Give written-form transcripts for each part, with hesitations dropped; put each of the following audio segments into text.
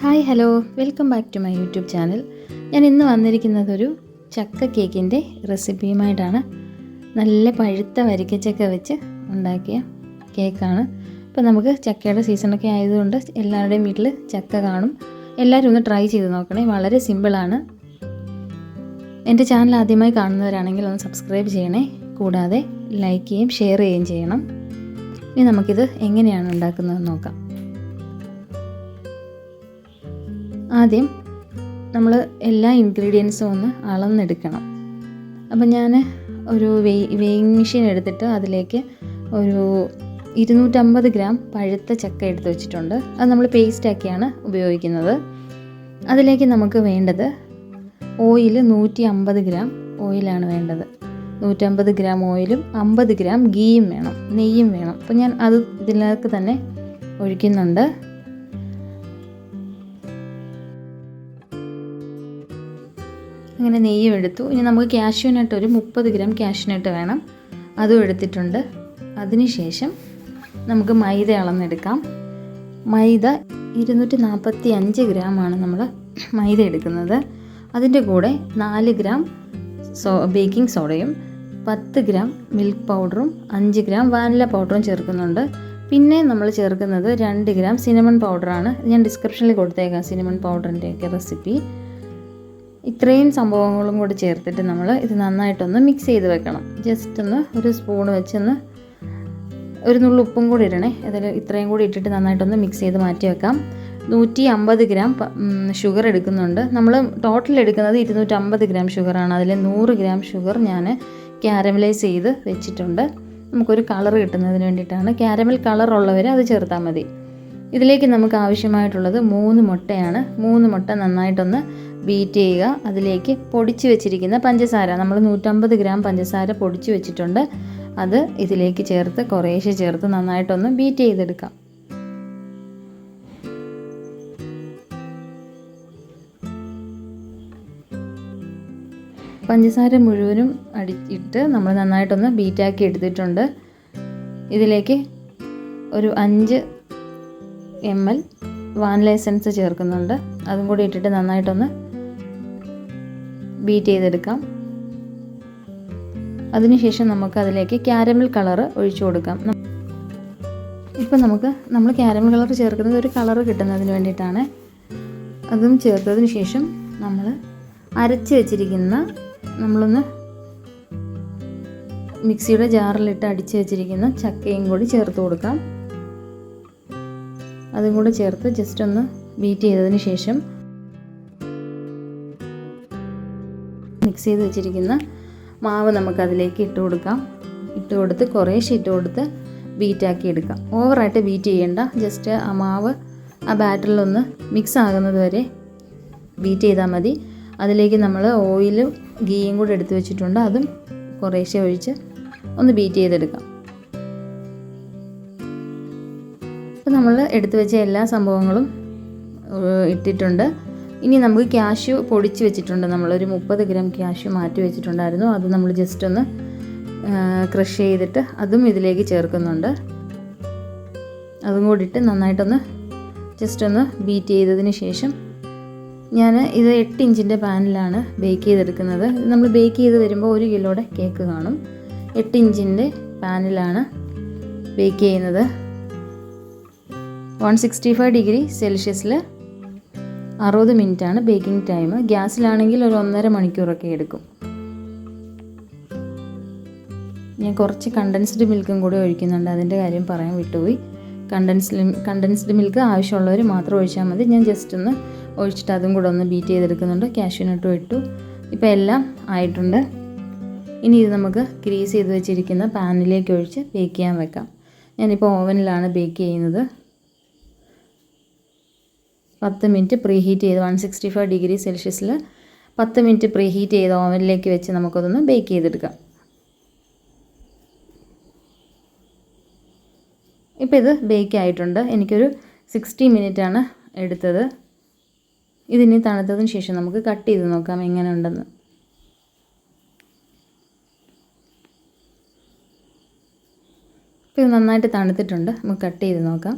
Hi hello welcome back to my YouTube channel. ഞാൻ ഇന്ന് വന്നിരിക്കുന്നതൊരു ചക്ക കേക്കിൻ്റെ റെസിപ്പിയുമായിട്ടാണ്. നല്ല പഴുത്ത വരിക്കച്ചക്ക വെച്ച് ഉണ്ടാക്കിയ കേക്കാണ്. ഇപ്പോൾ നമുക്ക് ചക്കയുടെ സീസണൊക്കെ ആയതുകൊണ്ട് എല്ലാവരുടെയും വീട്ടിൽ ചക്ക കാണും. എല്ലാവരും ഒന്ന് ട്രൈ ചെയ്ത് നോക്കണേ, വളരെ സിമ്പിളാണ്. എൻ്റെ ചാനൽ ആദ്യമായി കാണുന്നവരാണെങ്കിൽ ഒന്ന് സബ്സ്ക്രൈബ് ചെയ്യണേ, കൂടാതെ ലൈക്ക് ചെയ്യുകയും ഷെയർ ചെയ്യുകയും ചെയ്യണം. ഇനി നമുക്കിത് എങ്ങനെയാണ് ഉണ്ടാക്കുന്നതെന്ന് നോക്കാം. ആദ്യം നമ്മൾ എല്ലാ ഇൻഗ്രീഡിയൻസും ഒന്ന് അളന്നെടുക്കണം. അപ്പം ഞാൻ ഒരു വെയിങ് മെഷീൻ എടുത്തിട്ട് അതിലേക്ക് ഒരു 250 ഗ്രാം പഴുത്ത ചക്ക എടുത്ത് വെച്ചിട്ടുണ്ട്. അത് നമ്മൾ പേസ്റ്റാക്കിയാണ് ഉപയോഗിക്കുന്നത്. അതിലേക്ക് നമുക്ക് വേണ്ടത് ഓയിൽ 150 ഗ്രാം ഓയിലാണ് വേണ്ടത്. 150 ഗ്രാം ഓയിലും 50 ഗ്രാം ഗീയും വേണം, നെയ്യും വേണം. അപ്പോൾ ഞാൻ അത് ഇതിലേക്ക് തന്നെ ഒഴിക്കുന്നുണ്ട്. അങ്ങനെ നെയ്യും എടുത്തു. ഇനി നമുക്ക് കാഷ്യൂനട്ട് ഒരു 30 ഗ്രാം കാഷ്യൂനട്ട് വേണം, അതും എടുത്തിട്ടുണ്ട്. അതിനുശേഷം നമുക്ക് മൈദ അളന്നെടുക്കാം. മൈദ 245 ഗ്രാമാണ് നമ്മൾ മൈദ എടുക്കുന്നത്. അതിൻ്റെ കൂടെ 4 ഗ്രാം ബേക്കിംഗ് സോഡയും 10 ഗ്രാം മിൽക്ക് പൗഡറും 5 ഗ്രാം വാനില പൗഡറും ചേർക്കുന്നുണ്ട്. പിന്നെ നമ്മൾ ചേർക്കുന്നത് 2 ഗ്രാം സിനമൺ പൗഡറാണ്. ഞാൻ ഡിസ്ക്രിപ്ഷനിൽ കൊടുത്തേക്കാം സിനമൺ പൗഡറിൻ്റെയൊക്കെ റെസിപ്പി. ഇത്രയും സംഭവങ്ങളും കൂടി ചേർത്തിട്ട് നമ്മൾ ഇത് നന്നായിട്ടൊന്ന് മിക്സ് ചെയ്ത് വെക്കണം. ജസ്റ്റ് ഒന്ന് ഒരു സ്പൂൺ വെച്ചൊന്ന് ഒരു നുള്ളു ഉപ്പും കൂടി ഇടണേ. അതിൽ ഇത്രയും കൂടി ഇട്ടിട്ട് നന്നായിട്ടൊന്ന് മിക്സ് ചെയ്ത് മാറ്റി വെക്കാം. 150 ഗ്രാം ഷുഗർ എടുക്കുന്നുണ്ട്. നമ്മൾ ടോട്ടൽ എടുക്കുന്നത് 250 ഗ്രാം ഷുഗറാണ്. അതിൽ 100 ഗ്രാം ഷുഗർ ഞാൻ ക്യാരമലൈസ് ചെയ്ത് വെച്ചിട്ടുണ്ട്. നമുക്കൊരു കളർ കിട്ടുന്നതിന് വേണ്ടിയിട്ടാണ്. ക്യാരമൽ കളർ ഉള്ളവർ അത് ചേർത്താൽ മതി. ഇതിലേക്ക് നമുക്ക് ആവശ്യമായിട്ടുള്ളത് 3 മുട്ടയാണ്. 3 മുട്ട നന്നായിട്ടൊന്ന് ബീറ്റ് ചെയ്യുക. അതിലേക്ക് പൊടിച്ച് വെച്ചിരിക്കുന്ന പഞ്ചസാര, നമ്മൾ 150 ഗ്രാം പഞ്ചസാര പൊടിച്ച് വെച്ചിട്ടുണ്ട്. അത് ഇതിലേക്ക് ചേർത്ത് കുറേശ്ശെ ചേർത്ത് നന്നായിട്ടൊന്ന് ബീറ്റ് ചെയ്തെടുക്കാം. പഞ്ചസാര മുഴുവനും അടിച്ചിട്ട് നമ്മൾ നന്നായിട്ടൊന്ന് ബീറ്റാക്കി എടുത്തിട്ടുണ്ട്. ഇതിലേക്ക് ഒരു 5 ml വാനില എസൻസ് ചേർക്കുന്നുണ്ട്. അതും കൂടി ഇട്ടിട്ട് നന്നായിട്ടൊന്ന് ബീറ്റ് ചെയ്തെടുക്കാം. അതിനുശേഷം നമുക്ക് അതിലേക്ക് ക്യാരമൽ കളർ ഒഴിച്ചു കൊടുക്കാം. ഇപ്പം നമ്മൾ ക്യാരമൽ കളർ ചേർക്കുന്നത് ഒരു കളർ കിട്ടുന്നതിന് വേണ്ടിയിട്ടാണ്. അതും ചേർത്തതിന് ശേഷം നമ്മൾ അരച്ച് വെച്ചിരിക്കുന്ന, നമ്മളൊന്ന് മിക്സിയുടെ ജാറിലിട്ട് അടിച്ച് വെച്ചിരിക്കുന്ന ചക്കയും കൂടി ചേർത്ത് കൊടുക്കാം. അതും കൂടി ചേർത്ത് ജസ്റ്റ് ഒന്ന് ബീറ്റ് ചെയ്തതിന് ശേഷം മിക്സ് ചെയ്ത് വെച്ചിരിക്കുന്ന മാവ് നമുക്കതിലേക്ക് ഇട്ട് കൊടുക്കാം. ഇട്ട് കൊടുത്ത് കുറേശ്ശെ ഇട്ട് കൊടുത്ത് ബീറ്റാക്കി എടുക്കാം. ഓവറായിട്ട് ബീറ്റ് ചെയ്യേണ്ട, ജസ്റ്റ് ആ മാവ് ആ ബാറ്ററിലൊന്ന് മിക്സ് ആകുന്നത് വരെ ബീറ്റ് ചെയ്താൽ മതി. അതിലേക്ക് നമ്മൾ ഓയിലും ഗീയും കൂടി എടുത്ത് വെച്ചിട്ടുണ്ട്. അതും കുറേശ്ശെ ഒഴിച്ച് ഒന്ന് ബീറ്റ് ചെയ്തെടുക്കാം. അപ്പോൾ നമ്മൾ എടുത്തു വെച്ച എല്ലാ സംഭവങ്ങളും ഇട്ടിട്ടുണ്ട്. ഇനി നമുക്ക് കാഷ്യൂ പൊടിച്ച് വെച്ചിട്ടുണ്ട്. നമ്മളൊരു 30 ഗ്രാം കാഷ്യൂ മാറ്റി വെച്ചിട്ടുണ്ടായിരുന്നു. അത് നമ്മൾ ജസ്റ്റ് ഒന്ന് ക്രഷ് ചെയ്തിട്ട് അതും ഇതിലേക്ക് ചേർക്കുന്നുണ്ട്. അതും കൂടി ഇട്ട് നന്നായിട്ടൊന്ന് ജസ്റ്റ് ഒന്ന് ബീറ്റ് ചെയ്തതിന് ശേഷം ഞാൻ ഇത് 8 ഇഞ്ചിൻ്റെ പാനിലാണ് ബേക്ക് ചെയ്തെടുക്കുന്നത്. നമ്മൾ ബേക്ക് ചെയ്ത് വരുമ്പോൾ 1 കിലോയുടെ കേക്ക് കാണും. 8 ഇഞ്ചിൻ്റെ പാനിലാണ് ബേക്ക് ചെയ്യുന്നത്. 165 ഡിഗ്രി സെൽഷ്യസിൽ 60 മിനിറ്റാണ് ബേക്കിംഗ് ടൈം. ഗ്യാസിലാണെങ്കിൽ ഒരു 1.5 മണിക്കൂറൊക്കെ എടുക്കും. ഞാൻ കുറച്ച് കണ്ടൻസ്ഡ് മിൽക്കും കൂടി ഒഴിക്കുന്നുണ്ട്. അതിൻ്റെ കാര്യം പറയാൻ വിട്ടുപോയി. കണ്ടൻസ്ഡ് മിൽക്ക് ആവശ്യമുള്ളവർ മാത്രം ഒഴിച്ചാൽ മതി. ഞാൻ ജസ്റ്റ് ഒന്ന് ഒഴിച്ചിട്ട് അതും കൂടെ ഒന്ന് ബീറ്റ് ചെയ്തെടുക്കുന്നുണ്ട്. കാഷ്യൂനട്ടും ഇട്ടു. ഇപ്പോൾ എല്ലാം ആയിട്ടുണ്ട്. ഇനി ഇത് നമുക്ക് ഗ്രീസ് ചെയ്ത് വെച്ചിരിക്കുന്ന പാനിലേക്ക് ഒഴിച്ച് ബേക്ക് ചെയ്യാൻ വെക്കാം. ഞാനിപ്പോൾ ഓവനിലാണ് ബേക്ക് ചെയ്യുന്നത്. 10 മിനിറ്റ് പ്രീ ഹീറ്റ് ചെയ്ത് 165 ഡിഗ്രി സെൽഷ്യസിൽ 10 മിനിറ്റ് പ്രീ ഹീറ്റ് ചെയ്ത് ഓവനിലേക്ക് വെച്ച് നമുക്കതൊന്ന് ബേക്ക് ചെയ്തെടുക്കാം. ഇപ്പോൾ ഇത് ബേക്ക് ആയിട്ടുണ്ട്. എനിക്കൊരു 60 മിനിറ്റാണ് എടുത്തത്. ഇതിനി തണുത്തതിന് ശേഷം നമുക്ക് കട്ട് ചെയ്ത് നോക്കാം എങ്ങനെ ഉണ്ടെന്ന്. ഇപ്പോൾ ഇത് നന്നായിട്ട് തണുത്തിട്ടുണ്ട്. നമുക്ക് കട്ട് ചെയ്ത് നോക്കാം.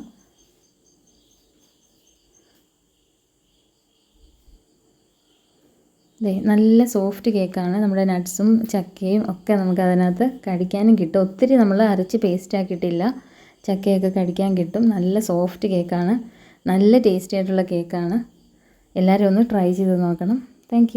നല്ല സോഫ്റ്റ് കേക്കാണ്. നമ്മുടെ നട്ട്സും ചക്കയും ഒക്കെ നമുക്ക് അതിനകത്ത് കടിക്കാനും കിട്ടും. ഒത്തിരി നമ്മൾ അരച്ച് പേസ്റ്റ് ആക്കിയിട്ടില്ല. ചക്കയൊക്കെ കടിക്കാൻ കിട്ടും. നല്ല സോഫ്റ്റ് കേക്കാണ്. നല്ല ടേസ്റ്റി ആയിട്ടുള്ള കേക്കാണ്. എല്ലാവരും ഒന്ന് ട്രൈ ചെയ്ത് നോക്കണം. താങ്ക്